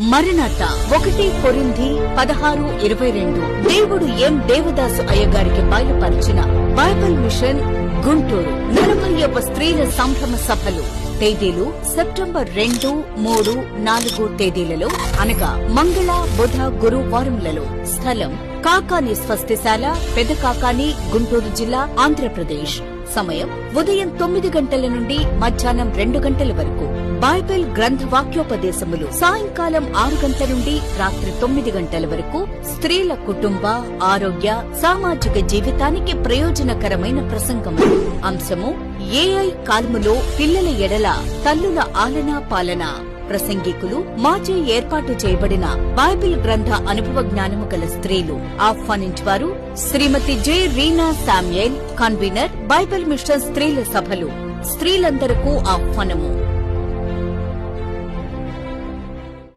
మరణాత 1 కొరింథీ 16:22 దేవుడు ఎం దేవదాసు అయ్యగారికి బయలుపరిచిన బైబిల్ మిషన్ గుంటూరు 40వ స్త్రీల సంభ్రమ సభలు. తేదీలు సెప్టెంబర్ 2, 3, 4 తేదీలలో అనగా మంగళ, బుధ, గురువారములలో. స్థలం కాకాని స్వస్తిశాల, పెద్ద కాకాని, గుంటూరు జిల్లా, ఆంధ్రప్రదేశ్. సమయం ఉదయం 9 గంటల నుండి మధ్యాహ్నం 2 గంటల వరకు. బైబిల్ గ్రంథ వాక్యోపదేశములు సాయంకాలం 6 గంటల నుండి రాత్రి 9 గంటల వరకు. స్త్రీల కుటుంబ, ఆరోగ్య, సామాజిక జీవితానికి ప్రయోజనకరమైన ప్రసంగములు. అంశము ఏఐ కాలములో పిల్లల ఎడల తల్లుల ఆలనా పాలన. ప్రసంగికులు మాచే ఏర్పాటు చేయబడిన బైబిల్ గ్రంథ అనుభవ జ్ఞానము గల స్త్రీలు. ఆహ్వానించువారు Shrimati J Reena Samuel, convener, Bible mission స్త్రీల సభలు. స్త్రీలందరకు ఆహ్వానము.